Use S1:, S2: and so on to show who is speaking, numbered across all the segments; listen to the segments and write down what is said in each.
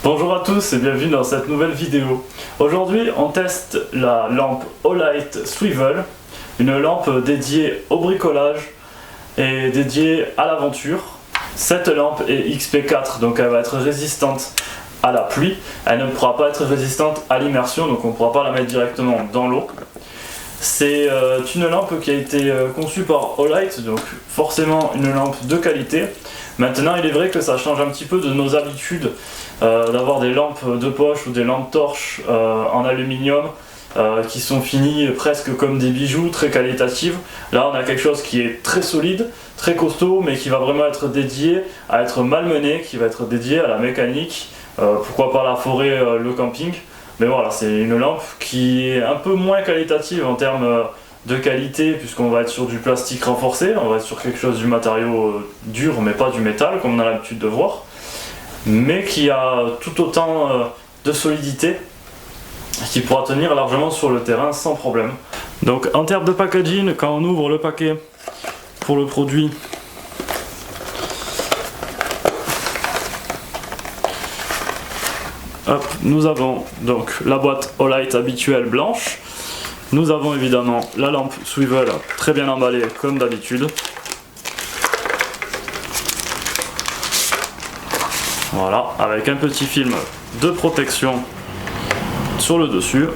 S1: Bonjour à tous et bienvenue dans cette nouvelle vidéo. Aujourd'hui on teste la lampe Olight Swivel, une lampe dédiée au bricolage et dédiée à l'aventure. Cette lampe est XP4, donc elle va être résistante à la pluie. Elle ne pourra pas être résistante à l'immersion, donc on ne pourra pas la mettre directement dans l'eau. C'est une lampe qui a été conçue par Olight, donc forcément une lampe de qualité. Maintenant il est vrai que ça change un petit peu de nos habitudes d'avoir des lampes de poche ou des lampes torches en aluminium qui sont finies presque comme des bijoux, très qualitatives. Là on a quelque chose qui est très solide, très costaud, mais qui va vraiment être dédié à être malmené, qui va être dédié à la mécanique, pourquoi pas la forêt, le camping. Mais voilà, c'est une lampe qui est un peu moins qualitative en termes de qualité, puisqu'on va être sur du plastique renforcé, on va être sur quelque chose du matériau dur mais pas du métal comme on a l'habitude de voir, mais qui a tout autant de solidité, qui pourra tenir largement sur le terrain sans problème. Donc en termes de packaging, quand on ouvre le paquet pour le produit, hop, nous avons donc la boîte Olight habituelle blanche. Nous avons évidemment la lampe Swivel très bien emballée comme d'habitude. Voilà, avec un petit film de protection sur le dessus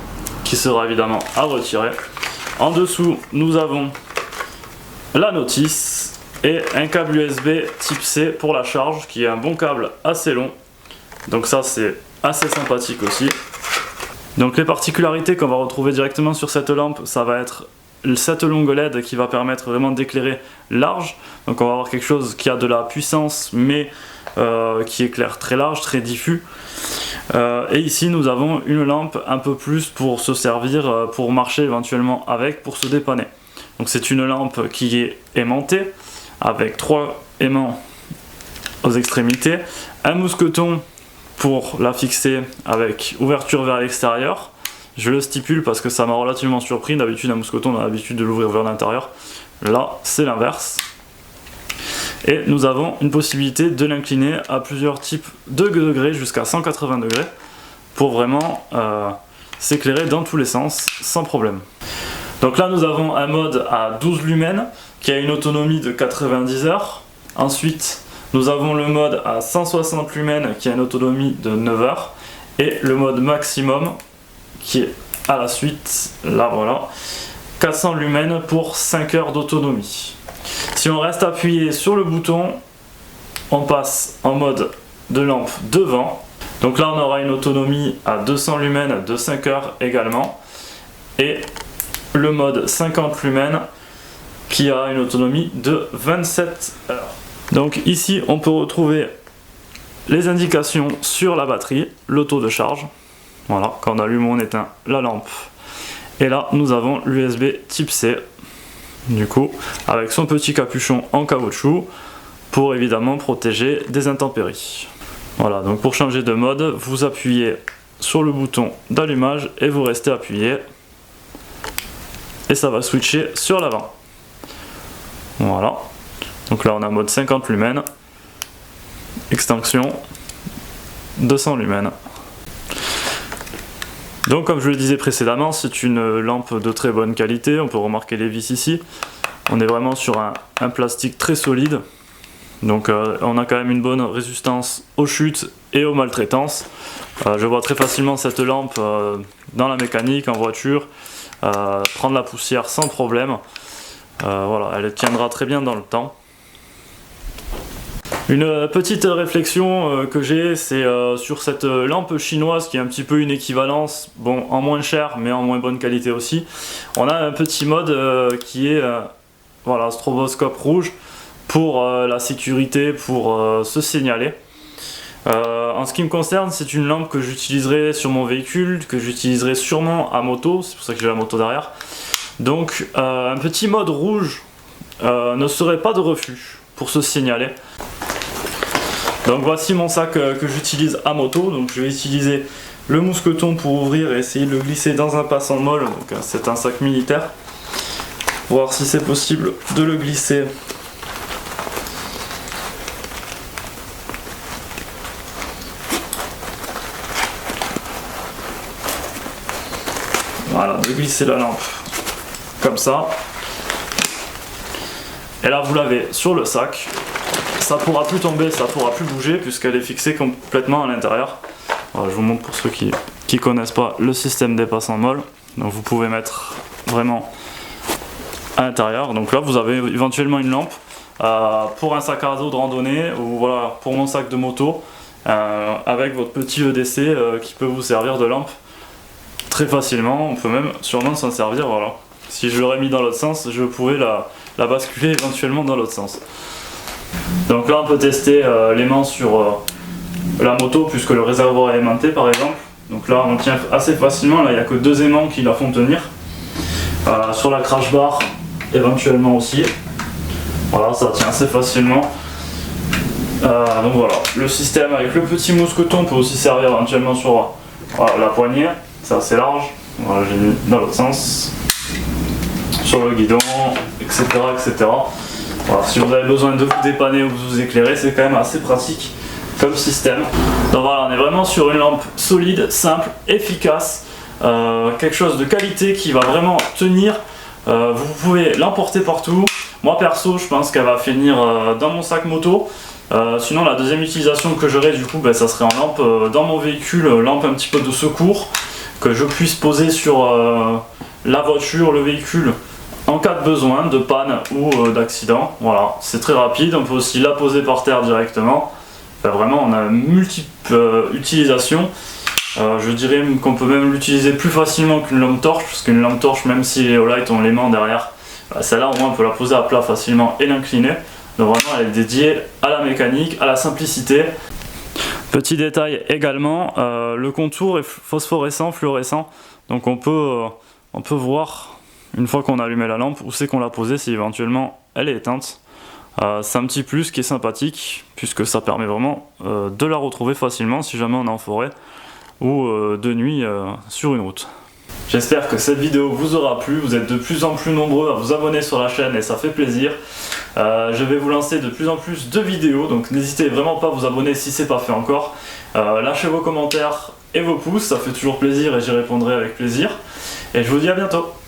S1: qui sera évidemment à retirer. En dessous, nous avons la notice et un câble USB type C pour la charge qui est un bon câble assez long. Donc ça c'est assez sympathique aussi. Donc les particularités qu'on va retrouver directement sur cette lampe, ça va être cette longue LED qui va permettre vraiment d'éclairer large. Donc on va avoir quelque chose qui a de la puissance mais qui éclaire très large, très diffus. Et ici nous avons une lampe un peu plus pour se servir, pour marcher éventuellement avec, pour se dépanner. Donc c'est une lampe qui est aimantée avec 3 aimants aux extrémités, un mousqueton pour la fixer avec ouverture vers l'extérieur. Je le stipule parce que ça m'a relativement surpris. D'habitude un mousqueton on a l'habitude de l'ouvrir vers l'intérieur, là c'est l'inverse. Et nous avons une possibilité de l'incliner à plusieurs types de degrés jusqu'à 180 degrés pour vraiment s'éclairer dans tous les sens sans problème. Donc là nous avons un mode à 12 lumens qui a une autonomie de 90 heures. Ensuite nous avons le mode à 160 lumens qui a une autonomie de 9 heures. Et le mode maximum qui est à la suite, là voilà, 400 lumens pour 5 heures d'autonomie. Si on reste appuyé sur le bouton, on passe en mode de lampe devant. Donc là on aura une autonomie à 200 lumens de 5 heures également. Et le mode 50 lumens qui a une autonomie de 27 heures. Donc ici on peut retrouver les indications sur la batterie, le taux de charge. Voilà, quand on allume ou on éteint la lampe. Et là nous avons l'USB type C, du coup, avec son petit capuchon en caoutchouc pour évidemment protéger des intempéries. Voilà, donc pour changer de mode, vous appuyez sur le bouton d'allumage et vous restez appuyé. Et ça va switcher sur l'avant. Voilà. Donc là on a mode 50 lumens, extinction 200 lumens. Donc comme je le disais précédemment, c'est une lampe de très bonne qualité, on peut remarquer les vis ici. On est vraiment sur un plastique très solide, donc on a quand même une bonne résistance aux chutes et aux maltraitances. Je vois très facilement cette lampe dans la mécanique, en voiture, prendre la poussière sans problème. Voilà, elle tiendra très bien dans le temps. Une petite réflexion que j'ai, c'est sur cette lampe chinoise qui est un petit peu une équivalence, bon, en moins cher mais en moins bonne qualité aussi. On a un petit mode qui est voilà, stroboscope rouge pour la sécurité, pour se signaler. En ce qui me concerne, c'est une lampe que j'utiliserai sur mon véhicule, que j'utiliserai sûrement à moto, c'est pour ça que j'ai la moto derrière. Donc un petit mode rouge ne serait pas de refus pour se signaler. Donc voici mon sac que j'utilise à moto. Donc je vais utiliser le mousqueton pour ouvrir et essayer de le glisser dans un passant molle. Donc c'est un sac militaire. Voir si c'est possible de le glisser Voilà, de glisser la lampe comme ça. Et là vous l'avez sur le sac. Ça pourra plus tomber, ça pourra plus bouger puisqu'elle est fixée complètement à l'intérieur. Voilà, je vous montre pour ceux qui connaissent pas le système dépassant molle. Donc vous pouvez mettre vraiment à l'intérieur. Donc là vous avez éventuellement une lampe pour un sac à dos de randonnée ou voilà pour mon sac de moto avec votre petit EDC qui peut vous servir de lampe très facilement. On peut même sûrement s'en servir. Voilà. Si je l'aurais mis dans l'autre sens, je pourrais la basculer éventuellement dans l'autre sens. Donc là on peut tester l'aimant sur la moto puisque le réservoir est aimanté par exemple. Donc là on tient assez facilement, là il n'y a que 2 aimants qui la font tenir. Sur la crash bar éventuellement aussi. Voilà, ça tient assez facilement. Donc voilà, le système avec le petit mousqueton peut aussi servir éventuellement sur la poignée. C'est assez large. Voilà, j'ai mis dans l'autre sens. Sur le guidon, etc. etc. Voilà, si vous avez besoin de vous dépanner ou de vous éclairer, c'est quand même assez pratique comme système. Donc voilà, on est vraiment sur une lampe solide, simple, efficace, quelque chose de qualité qui va vraiment tenir. Vous pouvez l'emporter partout. Moi perso, je pense qu'elle va finir dans mon sac moto. Sinon la deuxième utilisation que j'aurai du coup, ça serait en lampe dans mon véhicule, lampe un petit peu de secours, que je puisse poser sur la voiture, le véhicule, en cas de besoin, de panne ou d'accident. Voilà, c'est très rapide, on peut aussi la poser par terre directement. Enfin, vraiment, on a multiples utilisations. Je dirais qu'on peut même l'utiliser plus facilement qu'une lampe torche, parce qu'une lampe torche, même si les Olight ont l'aimant derrière, celle-là au moins on peut la poser à plat facilement et l'incliner. Donc vraiment elle est dédiée à la mécanique, à la simplicité. Petit détail également, le contour est phosphorescent, fluorescent, donc on peut voir une fois qu'on a allumé la lampe où c'est qu'on l'a posée si éventuellement elle est éteinte. C'est un petit plus qui est sympathique puisque ça permet vraiment de la retrouver facilement si jamais on est en forêt ou de nuit sur une route. J'espère que cette vidéo vous aura plu, vous êtes de plus en plus nombreux à vous abonner sur la chaîne et ça fait plaisir. Je vais vous lancer de plus en plus de vidéos, donc n'hésitez vraiment pas à vous abonner si c'est pas fait encore. Lâchez vos commentaires et vos pouces, ça fait toujours plaisir et j'y répondrai avec plaisir. Et je vous dis à bientôt.